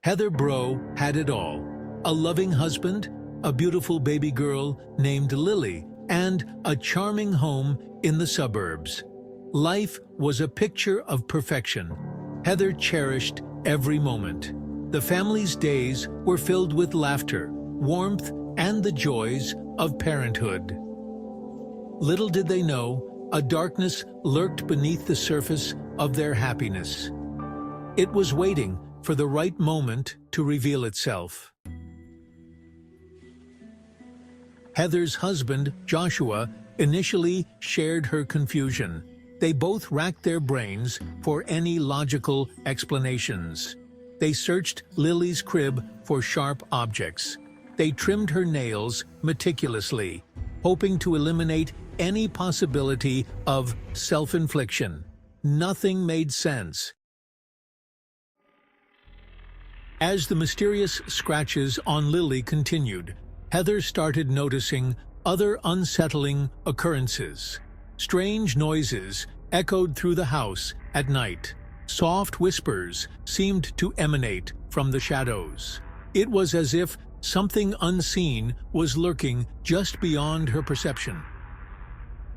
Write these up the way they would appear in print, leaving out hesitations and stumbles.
Heather Bro had it all: a loving husband, a beautiful baby girl named Lily, and a charming home in the suburbs. Life was a picture of perfection. Heather cherished every moment. The family's days were filled with laughter, warmth, and the joys of parenthood. Little did they know, a darkness lurked beneath the surface of their happiness. It was waiting for the right moment to reveal itself. Heather's husband, Joshua, initially shared her confusion. They both racked their brains for any logical explanations. They searched Lily's crib for sharp objects. They trimmed her nails meticulously, hoping to eliminate any possibility of self-infliction. Nothing made sense. As the mysterious scratches on Lily continued, Heather started noticing other unsettling occurrences. Strange noises echoed through the house at night. Soft whispers seemed to emanate from the shadows. It was as if something unseen was lurking just beyond her perception.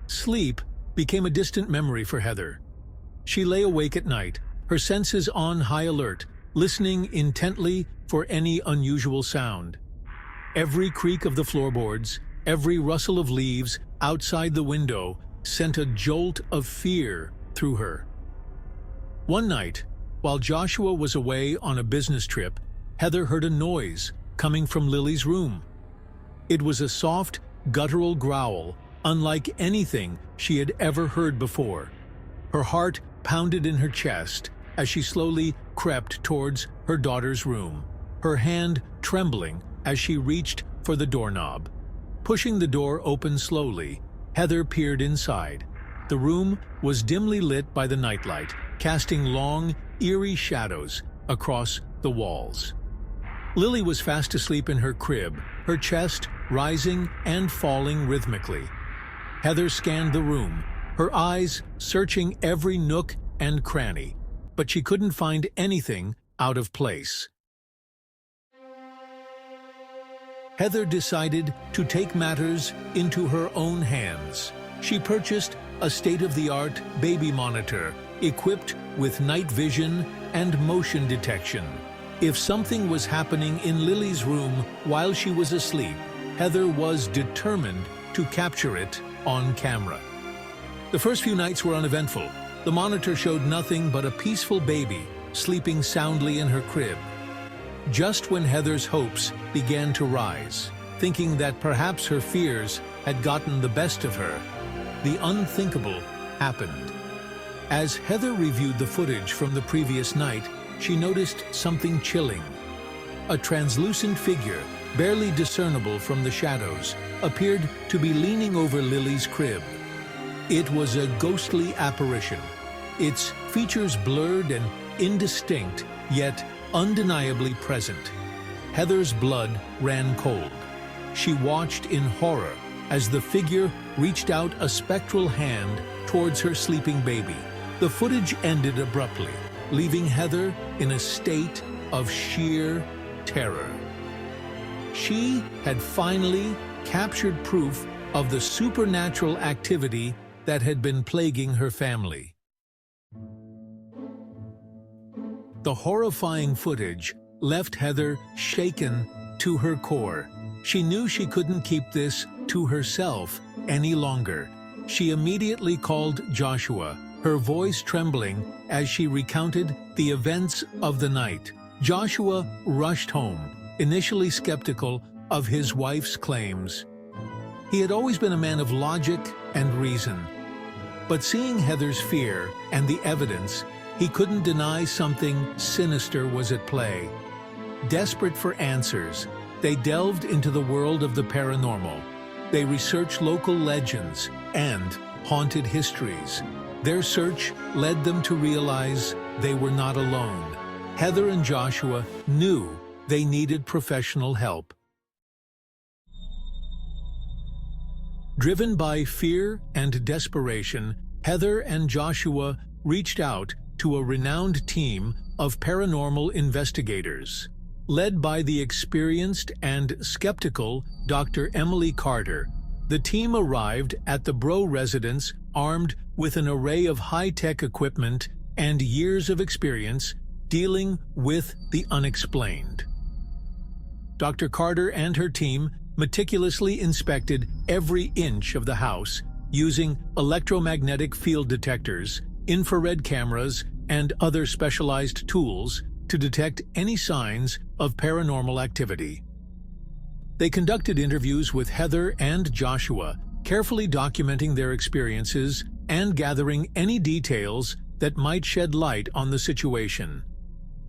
Sleep became a distant memory for Heather. She lay awake at night, her senses on high alert, listening intently for any unusual sound. Every creak of the floorboards, every rustle of leaves outside the window sent a jolt of fear through her. One night, while Joshua was away on a business trip, Heather heard a noise coming from Lily's room. It was a soft, guttural growl, unlike anything she had ever heard before. Her heart pounded in her chest as she slowly crept towards her daughter's room, her hand trembling as she reached for the doorknob. Pushing the door open slowly, Heather peered inside. The room was dimly lit by the nightlight, casting long, eerie shadows across the walls. Lily was fast asleep in her crib, her chest rising and falling rhythmically. Heather scanned the room, her eyes searching every nook and cranny, but she couldn't find anything out of place. Heather decided to take matters into her own hands. She purchased a state-of-the-art baby monitor equipped with night vision and motion detection. If something was happening in Lily's room while she was asleep, Heather was determined to capture it on camera. The first few nights were uneventful. The monitor showed nothing but a peaceful baby sleeping soundly in her crib. Just when Heather's hopes began to rise, thinking that perhaps her fears had gotten the best of her, the unthinkable happened. As Heather reviewed the footage from the previous night, she noticed something chilling. A translucent figure, barely discernible from the shadows, appeared to be leaning over Lily's crib. It was a ghostly apparition, its features blurred and indistinct, yet undeniably present. Heather's blood ran cold. She watched in horror as the figure reached out a spectral hand towards her sleeping baby. The footage ended abruptly, leaving Heather in a state of sheer terror. She had finally captured proof of the supernatural activity that had been plaguing her family. The horrifying footage left Heather shaken to her core. She knew she couldn't keep this to herself any longer. She immediately called Joshua, her voice trembling as she recounted the events of the night. Joshua rushed home, initially skeptical of his wife's claims. He had always been a man of logic and reason, but seeing Heather's fear and the evidence, he couldn't deny something sinister was at play. Desperate for answers, they delved into the world of the paranormal. They researched local legends and haunted histories. Their search led them to realize they were not alone. Heather and Joshua knew they needed professional help. Driven by fear and desperation, Heather and Joshua reached out to a renowned team of paranormal investigators. Led by the experienced and skeptical Dr. Emily Carter, the team arrived at the Bro residence armed with an array of high-tech equipment and years of experience dealing with the unexplained. Dr. Carter and her team meticulously inspected every inch of the house using electromagnetic field detectors, infrared cameras, and other specialized tools to detect any signs of paranormal activity. They conducted interviews with Heather and Joshua, carefully documenting their experiences and gathering any details that might shed light on the situation.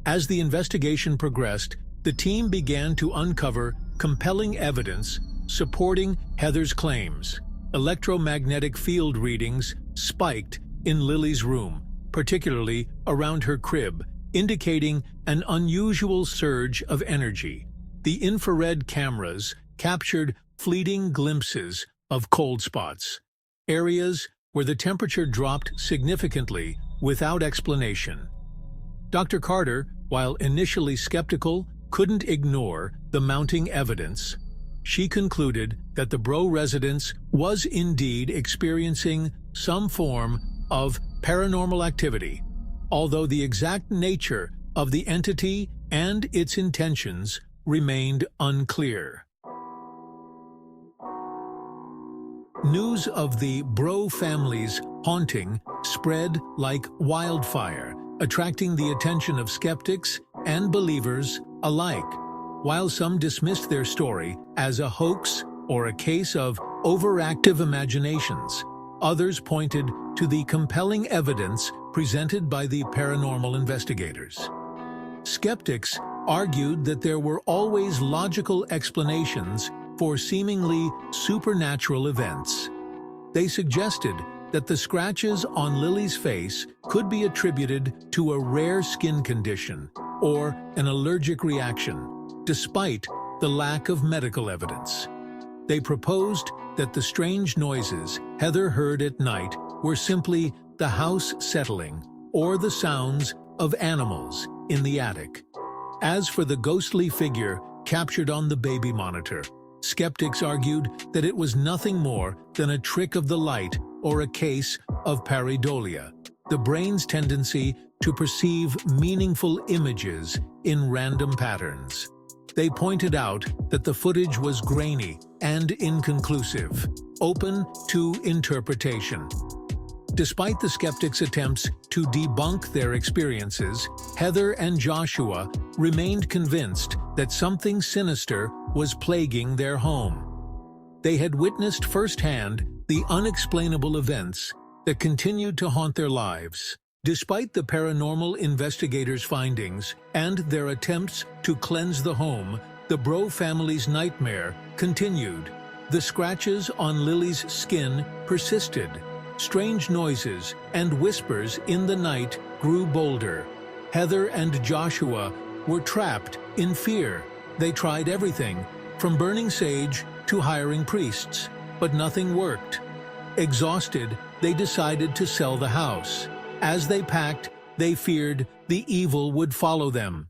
As the investigation progressed, the team began to uncover compelling evidence supporting Heather's claims. Electromagnetic field readings spiked in Lily's room, particularly around her crib, indicating an unusual surge of energy. The infrared cameras captured fleeting glimpses of cold spots, areas where the temperature dropped significantly without explanation. Dr. Carter, while initially skeptical, couldn't ignore the mounting evidence. She concluded that the Bro residence was indeed experiencing some form of paranormal activity, although the exact nature of the entity and its intentions remained unclear. News of the Bro family's haunting spread like wildfire, attracting the attention of skeptics and believers alike. While some dismissed their story as a hoax or a case of overactive imaginations, others pointed to the compelling evidence presented by the paranormal investigators. Skeptics argued that there were always logical explanations for seemingly supernatural events. They suggested that the scratches on Lily's face could be attributed to a rare skin condition or an allergic reaction, despite the lack of medical evidence. They proposed that the strange noises Heather heard at night were simply the house settling or the sounds of animals in the attic. As for the ghostly figure captured on the baby monitor, skeptics argued that it was nothing more than a trick of the light or a case of pareidolia, the brain's tendency to perceive meaningful images in random patterns. They pointed out that the footage was grainy and inconclusive, open to interpretation. Despite the skeptics' attempts to debunk their experiences, Heather and Joshua remained convinced that something sinister was plaguing their home. They had witnessed firsthand the unexplainable events that continued to haunt their lives. Despite the paranormal investigators' findings and their attempts to cleanse the home, the Bro family's nightmare continued. The scratches on Lily's skin persisted. Strange noises and whispers in the night grew bolder. Heather and Joshua were trapped in fear. They tried everything, from burning sage to hiring priests, but nothing worked. Exhausted, they decided to sell the house. As they packed, they feared the evil would follow them.